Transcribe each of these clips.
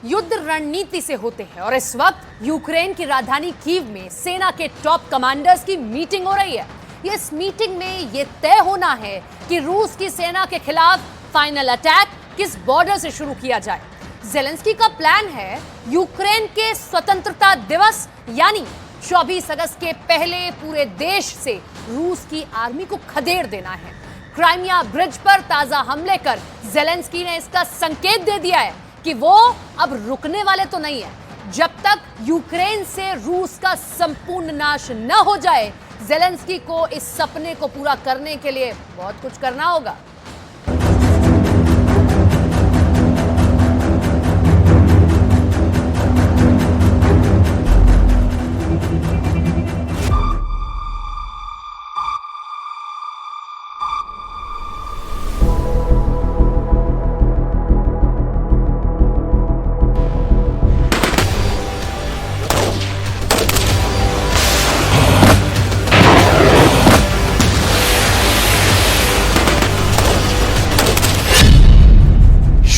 युद्ध रणनीति से होते हैं और इस वक्त यूक्रेन की राजधानी कीव में सेना के टॉप कमांडर्स की मीटिंग हो रही है। इस मीटिंग में यह तय होना है कि रूस की सेना के खिलाफ फाइनल अटैक किस बॉर्डर से शुरू किया जाए। ज़ेलेंस्की का प्लान है यूक्रेन के स्वतंत्रता दिवस यानी 24 अगस्त के पहले पूरे देश से रूस की आर्मी को खदेड़ देना है। क्राइमिया ब्रिज पर ताजा हमले कर ज़ेलेंस्की ने इसका संकेत दे दिया है कि वो अब रुकने वाले तो नहीं है। जब तक यूक्रेन से रूस का संपूर्ण नाश न हो जाए, ज़ेलेंस्की को इस सपने को पूरा करने के लिए बहुत कुछ करना होगा।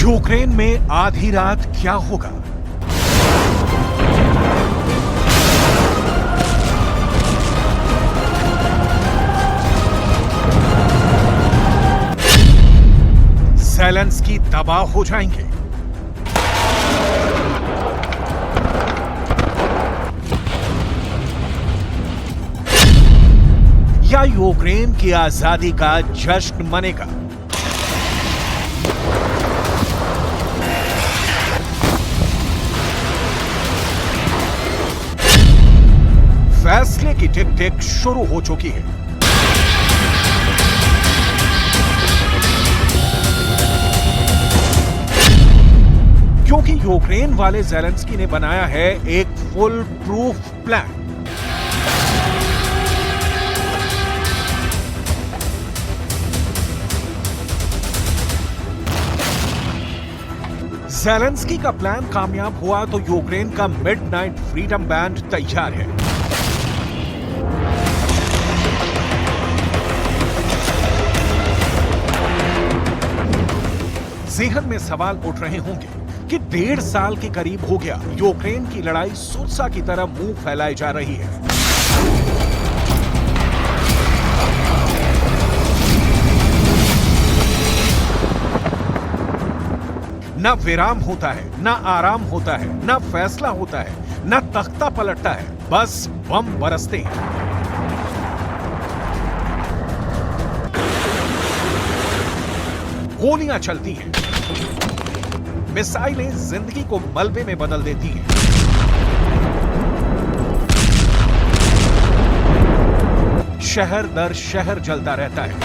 यूक्रेन में आधी रात क्या होगा? ज़ेलेंस्की तबाह हो जाएंगे। या यूक्रेन की आजादी का जश्न मनेगा? फैसले की टिक टिक शुरू हो चुकी है। क्योंकि यूक्रेन वाले ज़ेलेंस्की ने बनाया है एक फुल प्रूफ प्लान। ज़ेलेंस्की का प्लान कामयाब हुआ तो यूक्रेन का मिडनाइट फ्रीडम बैंड तैयार है। ज़हन में सवाल उठ रहे होंगे कि 1.5 साल के करीब हो गया यूक्रेन की लड़ाई सुरसा की तरह मुंह फैलाई जा रही है। न विराम होता है, न आराम होता है, न फैसला होता है, न तख्ता पलटता है, बस बम बरसते हैं। गोलियां चलती हैं, मिसाइलें जिंदगी को मलबे में बदल देती हैं। शहर दर शहर जलता रहता है।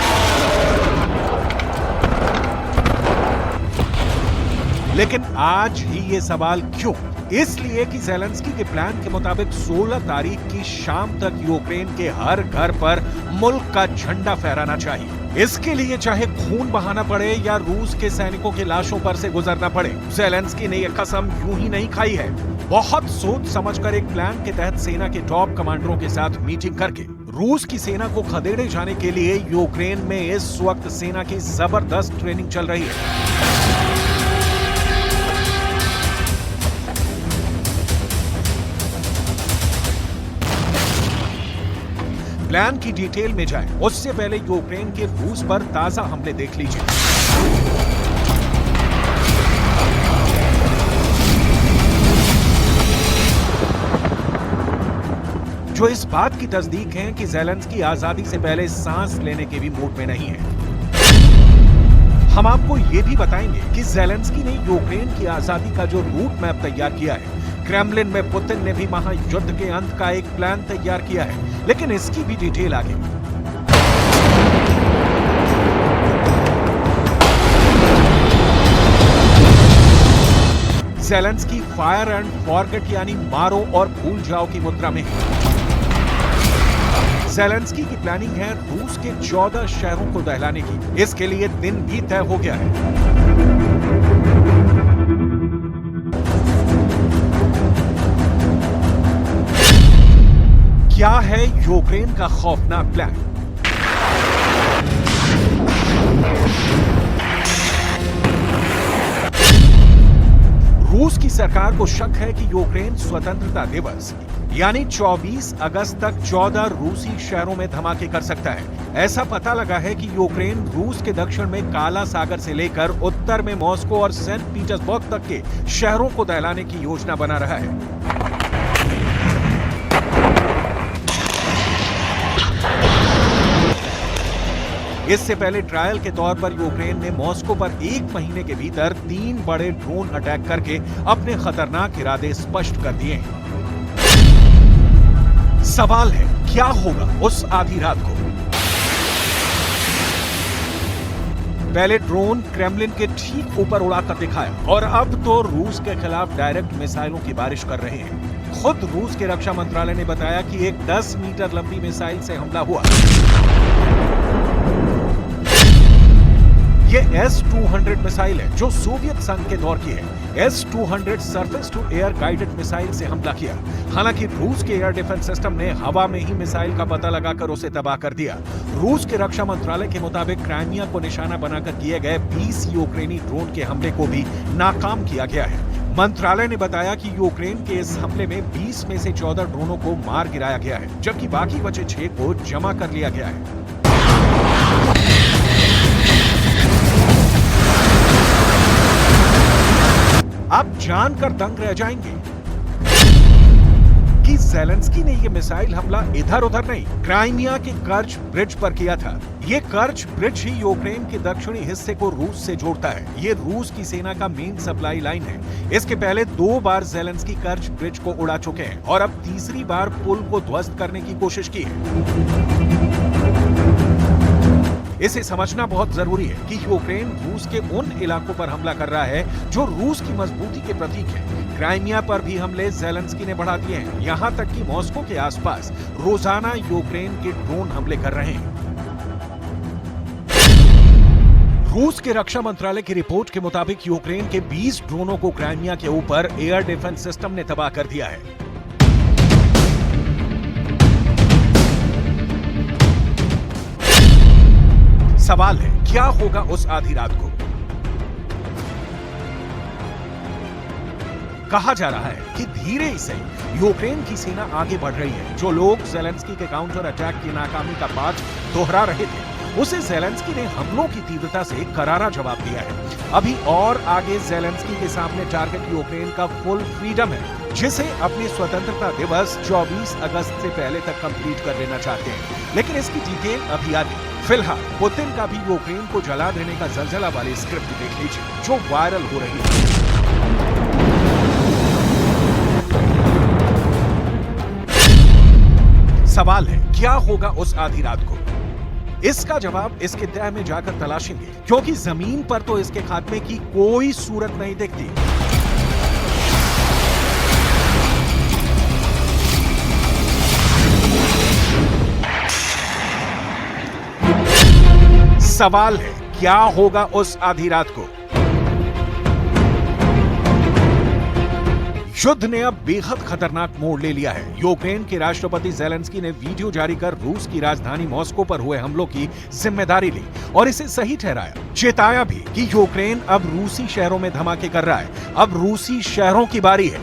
लेकिन आज ही ये सवाल क्यों? इसलिए कि ज़ेलेंस्की के प्लान के मुताबिक 16 तारीख की शाम तक यूक्रेन के हर घर पर मुल्क का झंडा फहराना चाहिए। इसके लिए चाहे खून बहाना पड़े या रूस के सैनिकों की लाशों पर से गुजरना पड़े, ज़ेलेंस्की ने यह कसम यूं ही नहीं खाई है। बहुत सोच समझकर एक प्लान के तहत सेना के टॉप कमांडरों के साथ मीटिंग करके रूस की सेना को खदेड़े जाने के लिए यूक्रेन में इस वक्त सेना की जबरदस्त ट्रेनिंग चल रही है। प्लान की डिटेल में जाएं, उससे पहले यूक्रेन के रूस पर ताजा हमले देख लीजिए। जो इस बात की तस्दीक है कि ज़ेलेंस्की आजादी से पहले सांस लेने के भी मूड में नहीं है। हम आपको यह भी बताएंगे कि ज़ेलेंस्की ने यूक्रेन की आजादी का जो रूट मैप तैयार किया है, क्रेमलिन में पुतिन ने भी महायुद्ध के अंत का एक प्लान तैयार किया है, लेकिन इसकी भी डिटेल आगे। ज़ेलेंस्की फायर एंड फॉरगेट यानी मारो और भूल जाओ की मुद्रा में है। ज़ेलेंस्की की प्लानिंग है रूस के 14 शहरों को दहलाने की। इसके लिए दिन भी तय हो गया है। क्या है यूक्रेन का खौफनाक प्लान? रूस की सरकार को शक है कि यूक्रेन स्वतंत्रता दिवस यानी 24 अगस्त तक 14 रूसी शहरों में धमाके कर सकता है। ऐसा पता लगा है कि यूक्रेन रूस के दक्षिण में काला सागर से लेकर उत्तर में मॉस्को और सेंट पीटर्सबर्ग तक के शहरों को दहलाने की योजना बना रहा है। इससे पहले ट्रायल के तौर पर यूक्रेन ने मॉस्को पर 1 महीने के भीतर 3 बड़े ड्रोन अटैक करके अपने खतरनाक इरादे स्पष्ट कर दिए हैं। सवाल है, क्या होगा उस आधी रात को? पहले ड्रोन क्रेमलिन के ठीक ऊपर उड़ाकर दिखाया और अब तो रूस के खिलाफ डायरेक्ट मिसाइलों की बारिश कर रहे हैं। खुद रूस के रक्षा मंत्रालय ने बताया कि एक 10 मीटर लंबी मिसाइल से हमला हुआ। ये S-200 मिसाइल है जो सोवियत संघ के दौर की है। S-200 surface to air guided missile से हमला किया। हालांकि रूस के एयर डिफेंस सिस्टम ने हवा में ही मिसाइल का पता लगाकर उसे तबाह कर दिया। रूस के रक्षा मंत्रालय के मुताबिक क्राइमिया को निशाना बनाकर किए गए 20 यूक्रेनी ड्रोन के हमले को भी नाकाम किया गया है। मंत्रालय ने बताया कि यूक्रेन के इस हमले में 20 में से 14 ड्रोनों को मार गिराया गया है, जबकि बाकी बचे 6 को जमा कर लिया गया है। आप जानकर दंग रह जाएंगे कि ज़ेलेंस्की ने यह मिसाइल हमला इधर उधर नहीं, क्राइमिया के कर्च ब्रिज पर किया था। ये कर्च ब्रिज ही यूक्रेन के दक्षिणी हिस्से को रूस से जोड़ता है। ये रूस की सेना का मेन सप्लाई लाइन है। इसके पहले 2 बार ज़ेलेंस्की कर्च ब्रिज को उड़ा चुके हैं और अब तीसरी बार पुल को ध्वस्त करने की कोशिश की है। इसे समझना बहुत जरूरी है कि यूक्रेन रूस के उन इलाकों पर हमला कर रहा है जो रूस की मजबूती के प्रतीक है। क्राइमिया पर भी हमले ज़ेलेंस्की ने बढ़ा दिए हैं। यहां तक कि मॉस्को के आसपास रोजाना यूक्रेन के ड्रोन हमले कर रहे हैं। रूस के रक्षा मंत्रालय की रिपोर्ट के मुताबिक यूक्रेन के 20 ड्रोनों को क्राइमिया के ऊपर एयर डिफेंस सिस्टम ने तबाह कर दिया है। सवाल है, क्या होगा उस आधी रात को? कहा जा रहा है कि धीरे ही सही यूक्रेन की सेना आगे बढ़ रही है। जो लोग ज़ेलेंस्की के काउंटर अटैक की नाकामी का पाठ दोहरा रहे थे, उसे ज़ेलेंस्की ने हमलों की तीव्रता से करारा जवाब दिया है। अभी और आगे ज़ेलेंस्की के सामने टारगेट यूक्रेन का फुल फ्रीडम है, जिसे अपनी स्वतंत्रता दिवस 24 अगस्त से पहले तक कंप्लीट कर लेना चाहते हैं। लेकिन इसकी डिटेल अभी आगे। फिलहाल पुतिन का भी यूक्रेन को जला देने का जलजला वाली स्क्रिप्ट देख लीजिए, जो वायरल हो रही है। सवाल है, क्या होगा उस आधी रात को? इसका जवाब इसके तह में जाकर तलाशेंगे, क्योंकि जमीन पर तो इसके खात्मे की कोई सूरत नहीं दिखती। सवाल है, क्या होगा उस आधी रात को? युद्ध ने अब बेहद खतरनाक मोड़ ले लिया है। यूक्रेन के राष्ट्रपति ज़ेलेंस्की ने वीडियो जारी कर रूस की राजधानी मॉस्को पर हुए हमलों की जिम्मेदारी ली और इसे सही ठहराया। चेताया भी कि यूक्रेन अब रूसी शहरों में धमाके कर रहा है। अब रूसी शहरों की बारी है।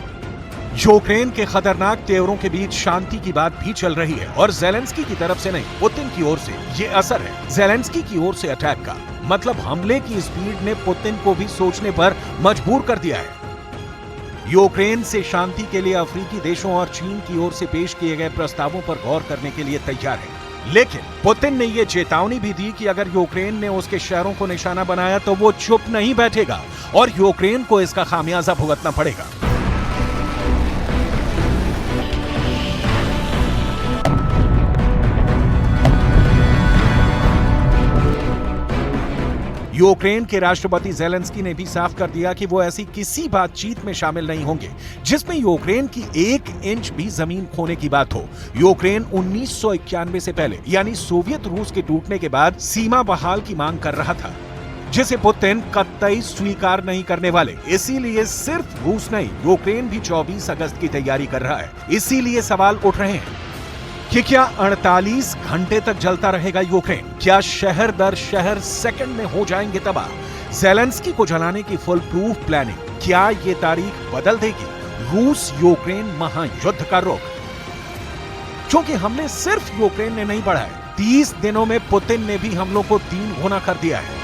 यूक्रेन के खतरनाक तेवरों के बीच शांति की बात भी चल रही है और ज़ेलेंस्की की तरफ से नहीं, पुतिन की ओर से ये असर है। ज़ेलेंस्की की ओर से अटैक का मतलब हमले की स्पीड ने पुतिन को भी सोचने पर मजबूर कर दिया है। यूक्रेन से शांति के लिए अफ्रीकी देशों और चीन की ओर से पेश किए गए प्रस्तावों पर गौर करने के लिए तैयार है। लेकिन पुतिन ने यह चेतावनी भी दी कि अगर यूक्रेन ने उसके शहरों को निशाना बनाया तो वो चुप नहीं बैठेगा और यूक्रेन को इसका खामियाजा भुगतना पड़ेगा। यूक्रेन के राष्ट्रपति ज़ेलेंस्की ने भी साफ कर दिया कि वो ऐसी किसी बातचीत में शामिल नहीं होंगे जिसमें यूक्रेन की 1 इंच भी जमीन खोने की बात हो। यूक्रेन 1991 से पहले यानी सोवियत रूस के टूटने के बाद सीमा बहाल की मांग कर रहा था, जिसे पुतिन कतई स्वीकार नहीं करने वाले। इसीलिए सिर्फ रूस नहीं, यूक्रेन भी 24 अगस्त की तैयारी कर रहा है। इसीलिए सवाल उठ रहे हैं कि क्या 48 घंटे तक जलता रहेगा यूक्रेन? क्या शहर दर शहर सेकंड में हो जाएंगे तबाह? जेलेंस्की को जलाने की फुल प्रूफ प्लानिंग, क्या ये तारीख बदल देगी रूस यूक्रेन महायुद्ध का रुख? क्योंकि हमले सिर्फ यूक्रेन ने नहीं बढ़ाए, 30 दिनों में पुतिन ने भी हमलों को 3 गुना कर दिया है।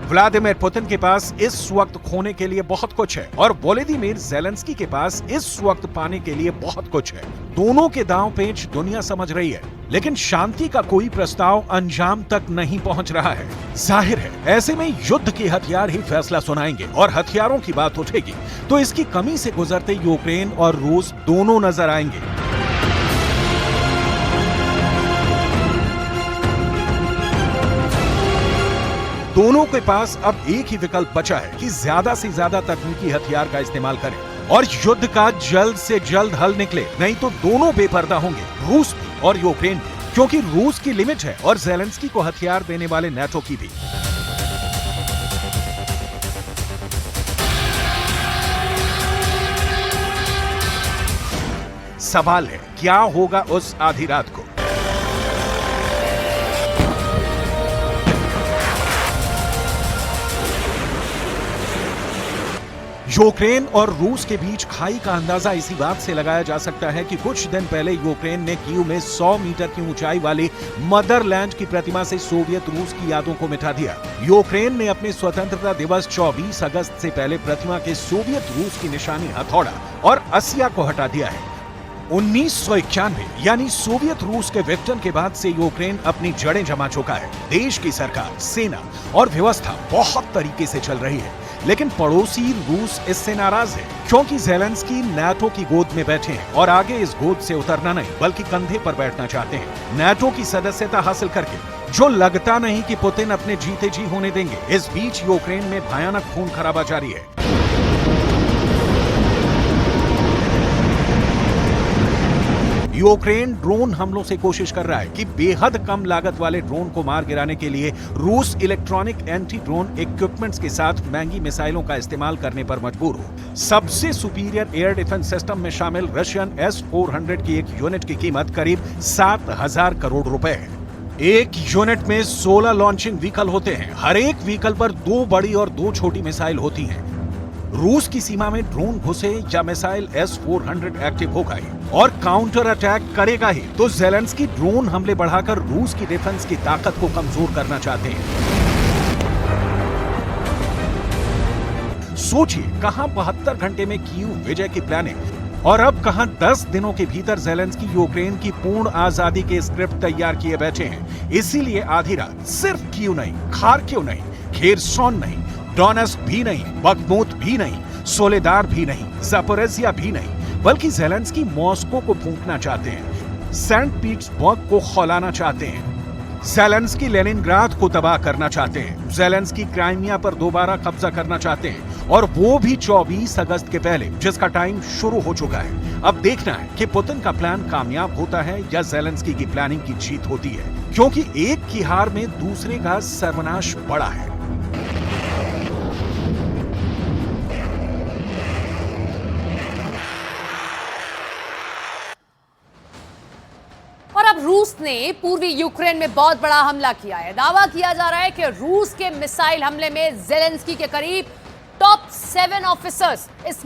व्लादिमीर पुतिन के पास इस वक्त खोने के लिए बहुत कुछ है और वोलोदिमीर ज़ेलेंस्की के पास इस वक्त पाने के लिए बहुत कुछ है। दोनों के दांव पेच दुनिया समझ रही है, लेकिन शांति का कोई प्रस्ताव अंजाम तक नहीं पहुंच रहा है। जाहिर है ऐसे में युद्ध के हथियार ही फैसला सुनाएंगे और हथियारों की बात उठेगी तो इसकी कमी से गुजरते यूक्रेन और रूस दोनों नजर आएंगे। दोनों के पास अब एक ही विकल्प बचा है कि ज्यादा से ज्यादा तकनीकी हथियार का इस्तेमाल करें और युद्ध का जल्द से जल्द हल निकले, नहीं तो दोनों बेपर्दा होंगे, रूस भी और यूक्रेन भी, क्योंकि रूस की लिमिट है और ज़ेलेंस्की को हथियार देने वाले नाटो की भी। सवाल है क्या होगा उस आधी रात को? यूक्रेन और रूस के बीच खाई का अंदाजा इसी बात से लगाया जा सकता है कि कुछ दिन पहले यूक्रेन ने कीव में 100 मीटर की ऊंचाई वाली मदरलैंड की प्रतिमा से सोवियत रूस की यादों को मिटा दिया। यूक्रेन ने अपने स्वतंत्रता दिवस 24 अगस्त से पहले प्रतिमा के सोवियत रूस की निशानी हथौड़ा और अस्या को हटा दिया है। 1991 यानी सोवियत रूस के विघटन के बाद से यूक्रेन अपनी जड़ें जमा चुका है। देश की सरकार, सेना और व्यवस्था बहुत तरीके से चल रही है, लेकिन पड़ोसी रूस इससे नाराज है क्योंकि ज़ेलेंस्की नाटो की गोद में बैठे हैं और आगे इस गोद से उतरना नहीं बल्कि कंधे पर बैठना चाहते हैं। नाटो की सदस्यता हासिल करके जो लगता नहीं कि पुतिन अपने जीते जी होने देंगे। इस बीच यूक्रेन में भयानक खून खराबा जारी है। यूक्रेन ड्रोन हमलों से कोशिश कर रहा है कि बेहद कम लागत वाले ड्रोन को मार गिराने के लिए रूस इलेक्ट्रॉनिक एंटी ड्रोन इक्विपमेंट्स के साथ महंगी मिसाइलों का इस्तेमाल करने पर मजबूर हो। सबसे सुपीरियर एयर डिफेंस सिस्टम में शामिल रशियन S-400 की एक यूनिट की कीमत करीब 7,000 करोड़ रुपए है। एक यूनिट में 16 लॉन्चिंग व्हीकल होते हैं। हर एक व्हीकल पर 2 बड़ी और 2 छोटी मिसाइल होती हैं। रूस की सीमा में ड्रोन घुसे या मिसाइल S-400 एक्टिव होगा ही और काउंटर अटैक करेगा ही, तो ज़ेलेंस्की ड्रोन हमले बढ़ाकर रूस की डिफेंस की ताकत को कमजोर करना चाहते हैं। सोचिए कहां 72 घंटे में कीव विजय की प्लानिंग और अब कहां 10 दिनों के भीतर ज़ेलेंस्की यूक्रेन की पूर्ण आजादी के स्क्रिप्ट तैयार किए बैठे हैं। इसीलिए आधी रात सिर्फ कीव नहीं, खार्किव नहीं, खेरसोन नहीं, डोनेट्स्क भी नहीं, बखमुत भी नहीं, सोलेदार भी नहीं, ज़ापोरिज़िया भी नहीं, बल्कि ज़ेलेंस्की मॉस्को को फूंकना चाहते हैं, सेंट पीटर्सबर्ग को खौलाना चाहते हैं, ज़ेलेंस्की लेनिनग्राद को तबाह करना चाहते हैं, ज़ेलेंस्की क्राइमिया पर दोबारा कब्जा करना चाहते हैं और वो भी 24 अगस्त के पहले, जिसका टाइम शुरू हो चुका है। अब देखना है कि पुतिन का प्लान कामयाब होता है या ज़ेलेंस्की की प्लानिंग की जीत होती है, क्योंकि एक की हार में दूसरे का सर्वनाश बड़ा है। और अब रूस ने पूर्वी यूक्रेन में बहुत बड़ा हमला किया है। दावा किया जा रहा है कि रूस के मिसाइल हमले में ज़ेलेंस्की के करीब टॉप 7 ऑफिसर्स इस